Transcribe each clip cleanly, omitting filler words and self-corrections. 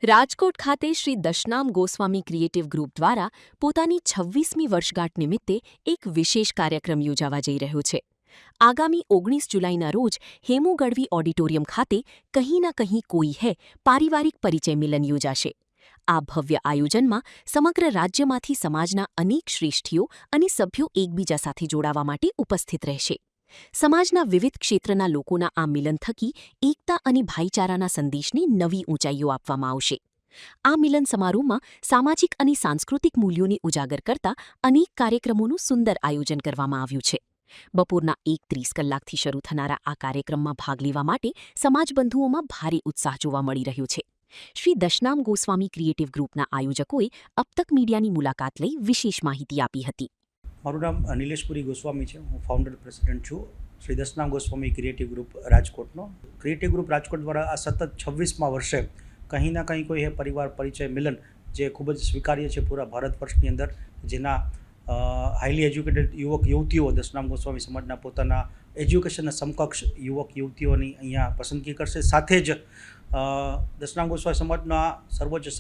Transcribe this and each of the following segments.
રાજકોટ ખાતે Shri Dashnam Goswami creative group દ્વારા પોતાની 26મી વર્ષગાંઠ નિમિત્તે એક વિશેષ કાર્યક્રમ યોજાવા જઈ રહ્યો છે. આગામી 19 જુલાઈના રોજ હેમુ ગઢવી ઓડિટોરિયમ ખાતે કહીં ના કહીં કોઈ હૈ પારિવારિક પરિચય મિલન યોજાશે. આ ભવ્ય આયોજનમાં સમગ્ર રાજ્યમાંથી સમાજના અનેક શ્રેષ્ઠીઓ અને સભ્યો એકબીજા સાથે જોડાવા માટે ઉપસ્થિત રહેશે. સમાજના વિવિધ ક્ષેત્રના લોકોના આ મિલન થકી એકતા અને ભાઈચારાના સંદેશને નવી ઊંચાઈઓ આપવામાં આવશે. આ મિલન સમારોહમાં સામાજિક અને સાંસ્કૃતિક મૂલ્યોને ઉજાગર કરતા અનેક કાર્યક્રમોનું સુંદર આયોજન કરવામાં આવ્યું છે. બપોરના 1:30 કલાકથી શરૂ થનારા આ કાર્યક્રમમાં ભાગ લેવા માટે સમાજબંધુઓમાં ભારે ઉત્સાહ જોવા મળી રહ્યો છે. શ્રી દશનામ ગોસ્વામી ક્રિએટિવ ગ્રુપના આયોજકોએ અબતક મીડિયાની મુલાકાત લઈ વિશેષ માહિતી આપી હતી. મારું નામ નિલેશપુરી ગોસ્વામી છે. હું ફાઉન્ડર પ્રેસિડેન્ટ છું શ્રી દશનામ ગોસ્વામી ક્રિએટિવ ગ્રુપ રાજકોટનો. ક્રિએટિવ ગ્રુપ રાજકોટ દ્વારા આ સતત 26મા વર્ષે કંઈ ના કંઈ કોઈ પરિવાર પરિચય મિલન જે ખૂબ જ સ્વીકાર્ય છે પૂરા ભારત વર્ષની અંદર, જેના હાઈલી એજ્યુકેટેડ યુવક યુવતીઓ દશનામ ગોસ્વામી સમાજના પોતાના એજ્યુકેશનના સમકક્ષ યુવક યુવતીઓની અહીંયા પસંદગી કરશે. સાથે જ દશનામ ગોસ્વામી સમાજના સર્વોચ્ચ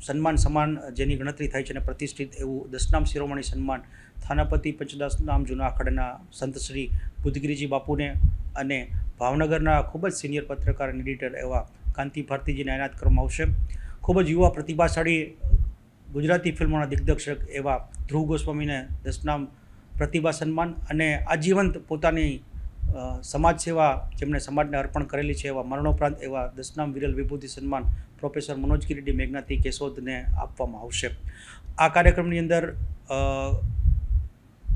સન્માન સમાન જેની ગણતરી થાય છે અને પ્રતિષ્ઠિત એવું દશનામ શિરોમણી સન્માન થાનાપતિ પંચદશનામ જૂના અખાડાના સંત શ્રી બુદ્ધગીરીજી બાપુને અને ભાવનગરના ખૂબ જ સિનિયર પત્રકાર અને એડિટર એવા કાંતિ ભારતીજીને એનાયત કરવામાં આવશે. ખૂબ જ યુવા પ્રતિભાશાળી ગુજરાતી ફિલ્મોના દિગ્દર્શક એવા ધ્રુવ ગોસ્વામીને દશનામ પ્રતિભા સન્માન અને આજીવંત પોતાની સમાજ સેવા જેમણે સમાજને અર્પણ કરેલી છે એવા મરણોપરાંત એવા દશનામ વિરલ વિભૂતિ સન્માન પ્રોફેસર મનોજ કિરીટી મેઘનાથી કેશોદને આપવામાં આવશે. આ કાર્યક્રમની અંદર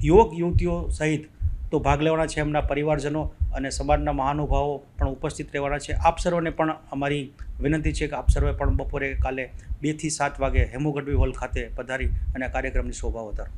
યુવક યુવતીઓ સહિત તો ભાગ લેવાના છે, એમના પરિવારજનો અને સમાજના મહાનુભાવો પણ ઉપસ્થિત રહેવાના છે. આપ સર્વને પણ અમારી વિનંતી છે કે આપ સર્વે પણ બપોરે કાલે 2 થી 7 વાગે હેમુ ગઢવી હોલ ખાતે પધારી અને આ કાર્યક્રમની શોભા વધારો.